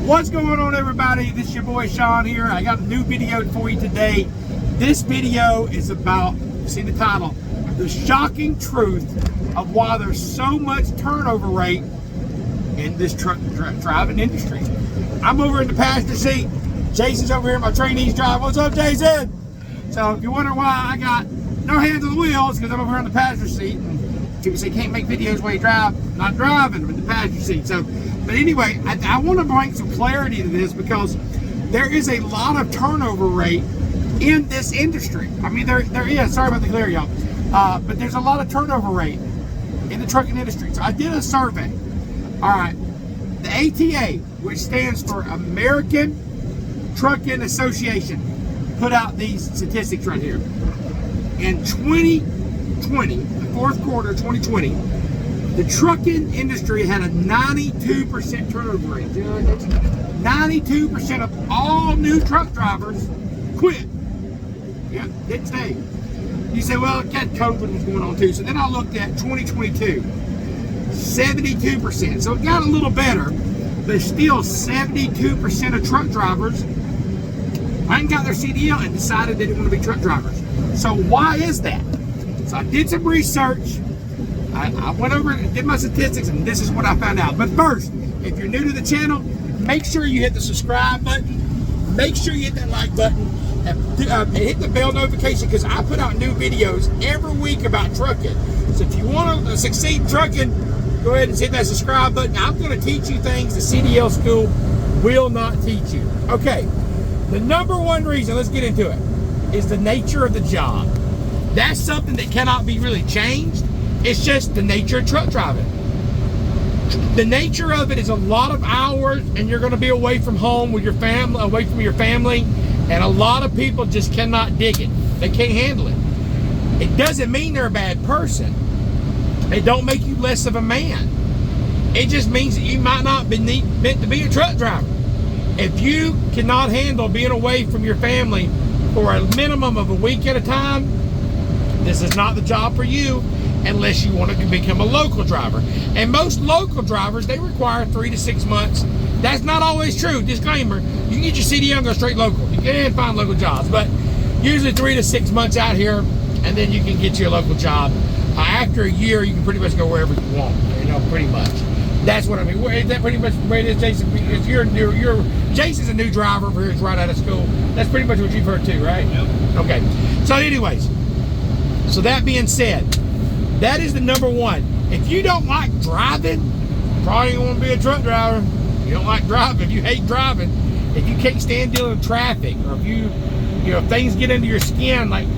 What's going on, everybody? This is your boy Sean here. I got a new video for you today. This video is about, you see the title, the shocking truth of why there's so much turnover rate in this truck driving industry. I'm over in the passenger seat. Jason's over here in my trainees drive. What's up, Jason? So if you wonder why I got no hands on the wheels, because I'm over here in the passenger seat. And people say can't make videos while you drive. I'm not driving, I'm in the passenger seat. So, but anyway, I want to bring some clarity to this because there is a lot of turnover rate in this industry. I mean, there is. Sorry about the glare, y'all. But there's a lot of turnover rate in the trucking industry. So I did a survey. All right, the ATA, which stands for American Trucking Association, put out these statistics right here. In 2020, the fourth quarter of 2020, the trucking industry had a 92% turnover rate. 92% of all new truck drivers quit. Yeah, didn't stay. You say, well, COVID was going on too. So then I looked at 2022, 72%. So it got a little better, but still 72% of truck drivers hadn't got their CDL and decided they didn't want to be truck drivers. So why is that? So I did some research. I went over and did my statistics, and this is what I found out. But first, if you're new to the channel, make sure you hit the subscribe button. Make sure you hit that like button. And hit the bell notification, because I put out new videos every week about trucking. So if you want to succeed in trucking, go ahead and hit that subscribe button. I'm going to teach you things the CDL school will not teach you. Okay, the number one reason, let's get into it, is the nature of the job. That's something that cannot be really changed. It's just the nature of truck driving. The nature of it is a lot of hours, and you're going to be away from home with your family, away from your family, and a lot of people just cannot dig it. They can't handle it. It doesn't mean they're a bad person. It don't make you less of a man. It just means that you might not be meant to be a truck driver. If you cannot handle being away from your family for a minimum of a week at a time, this is not the job for you, unless you want to become a local driver. And most local drivers, they require 3 to 6 months. That's not always true. Disclaimer, you can get your CDL and go straight local. You can find local jobs, but usually 3 to 6 months out here, and then you can get you a local job. After a year, you can pretty much go wherever you want, pretty much. That's what I mean. Is that pretty much the way it is, Jason? Because Jason's a new driver over here, he's right out of school. That's pretty much what you've heard too, right? Yep. Okay. So anyways, so that being said, that is the number one. If you don't like driving, you probably don't want to be a truck driver. You don't like driving, if you hate driving, if you can't stand dealing with traffic, or if things get into your skin, like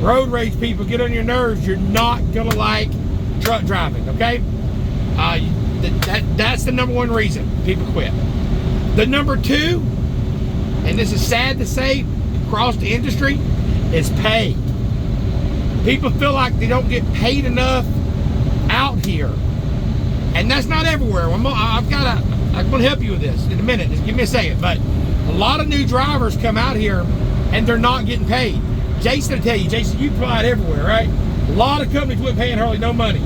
road rage people get on your nerves, you're not gonna like truck driving, okay? That's the number one reason people quit. The number two, and this is sad to say across the industry, is pay. People feel like they don't get paid enough out here. And that's not everywhere. I'm going to help you with this in a minute. Just give me a second. But a lot of new drivers come out here and they're not getting paid. Jason will tell you, Jason, you provide everywhere, right? A lot of companies quit paying hardly no money.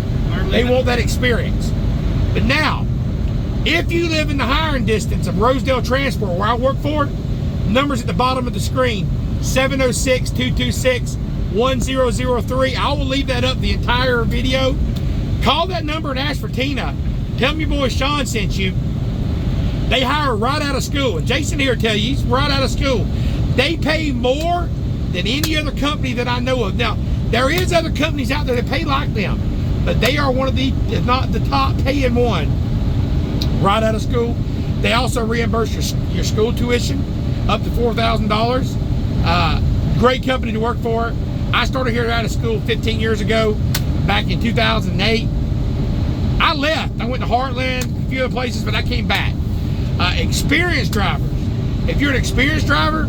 They want that experience. But now, if you live in the hiring distance of Rosedale Transport, where I work for, numbers at the bottom of the screen, 706-226-1003. I will leave that up the entire video. Call that number and ask for Tina. Tell me your boy Sean sent you. They hire right out of school. And Jason here will tell you, he's right out of school. They pay more than any other company that I know of. Now, there is other companies out there that pay like them, but they are one of the, if not the top paying one, right out of school. They also reimburse your school tuition up to $4,000. Great company to work for. I started here out of school 15 years ago, back in 2008. I left. I went to Heartland, a few other places, but I came back. Experienced drivers. If you're an experienced driver,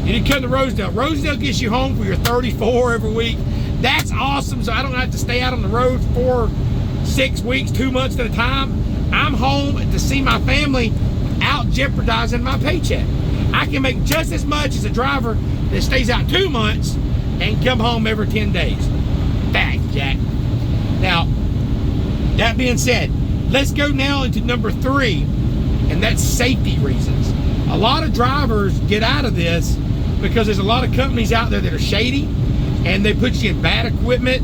you need to come to Rosedale. Rosedale gets you home for your 34 every week. That's awesome, so I don't have to stay out on the road 4, 6 weeks, 2 months at a time. I'm home to see my family without jeopardizing my paycheck. I can make just as much as a driver that stays out 2 months and come home every 10 days. Fact, Jack. Now, that being said, let's go now into number 3 and that's safety reasons. A lot of drivers get out of this because there's a lot of companies out there that are shady, and they put you in bad equipment.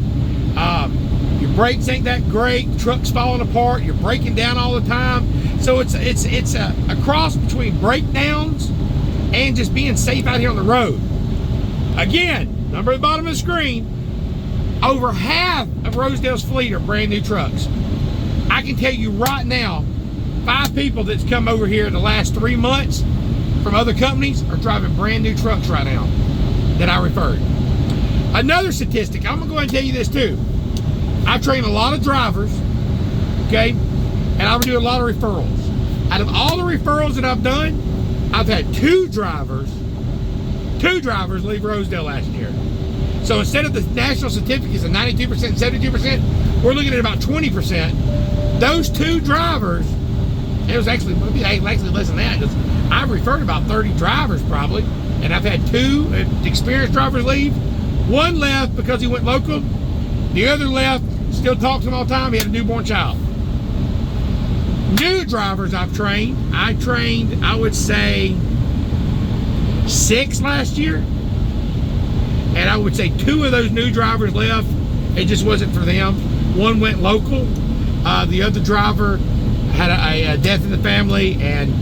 Your brakes ain't that great, the truck's falling apart, you're breaking down all the time. So it's a cross between breakdowns and just being safe out here on the road. Again, number at the bottom of the screen, over half of Rosedale's fleet are brand new trucks. I can tell you right now, 5 people that's come over here in the last 3 months from other companies are driving brand new trucks right now that I referred. Another statistic, I'm gonna go ahead and tell you this too. I train a lot of drivers, okay, and I do a lot of referrals. Out of all the referrals that I've done, I've had 2 drivers leave Rosedale last year. So instead of the national certificates of 92% and 72%, we're looking at about 20%. Those 2 drivers, it was actually less than that, because I've referred about 30 drivers probably, and I've had 2 experienced drivers leave. 1 left because he went local. The other left, still talks to him all the time, he had a newborn child. New drivers I've trained, I would say 6 last year. And I would say 2 of those new drivers left. It just wasn't for them. 1 went local. The other driver had a death in the family, and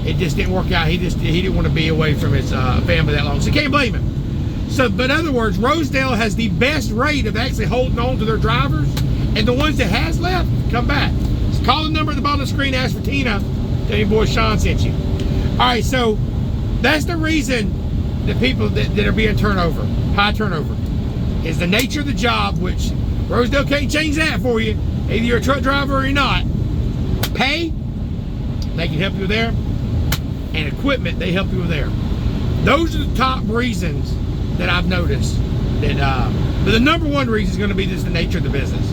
it just didn't work out. He didn't want to be away from his family that long. So you can't blame him. So, but in other words, Rosedale has the best rate of actually holding on to their drivers, and the ones that has left, come back. So call the number at the bottom of the screen, ask for Tina. Tell your boy Sean sent you. All right, so that's the reason that people that are being high turnover, is the nature of the job, which Rosedale can't change that for you. Either you're a truck driver or you're not. Pay, they can help you there, and equipment, they help you there. Those are the top reasons that I've noticed. That, but the number 1 reason is going to be just the nature of the business.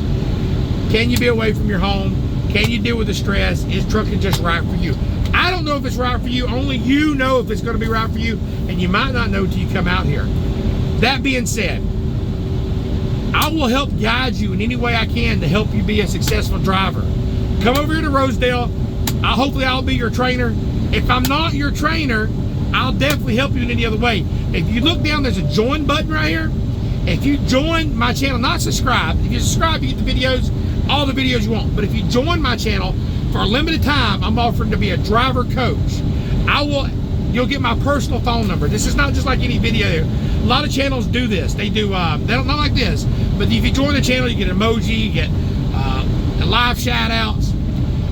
Can you be away from your home? Can you deal with the stress? Is trucking just right for you? I don't know if it's right for you. Only you know if it's going to be right for you, and you might not know until you come out here. That being said, I will help guide you in any way I can to help you be a successful driver. Come over here to Rosedale. Hopefully I'll be your trainer. If I'm not your trainer, I'll definitely help you in any other way. If you look down, there's a join button right here. If you join my channel, not subscribe. If you subscribe, you get the videos, all the videos you want. But if you join my channel, for a limited time, I'm offering to be a driver coach. You'll get my personal phone number. This is not just like any video. A lot of channels do this. They do, they don't, not like this, but if you join the channel, you get an emoji, you get live shout outs.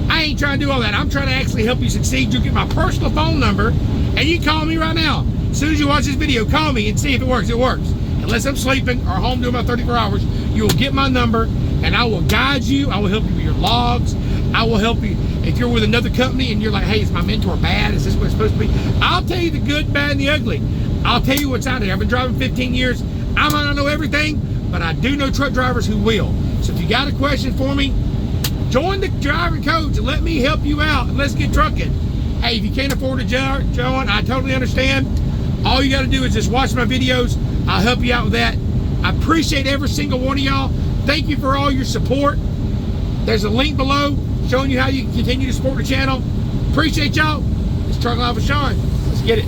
I ain't trying to do all that. I'm trying to actually help you succeed. You'll get my personal phone number, and you can call me right now. As soon as you watch this video, call me and see if it works. It works. Unless I'm sleeping or home doing my 34 hours, you'll get my number, and I will guide you. I will help you with your logs. I will help you if you're with another company and you're like, hey, is my mentor bad? Is this what it's supposed to be? I'll tell you the good, bad, and the ugly. I'll tell you what's out there. I've been driving 15 years. I might not know everything, but I do know truck drivers who will. So if you got a question for me, join the driving coach and let me help you out, and let's get trucking. Hey, if you can't afford to join, I totally understand. All you got to do is just watch my videos. I'll help you out with that. I appreciate every single one of y'all. Thank you for all your support. There's a link below showing you how you can continue to support the channel. Appreciate y'all. It's Truck Life with Sean. Let's get it.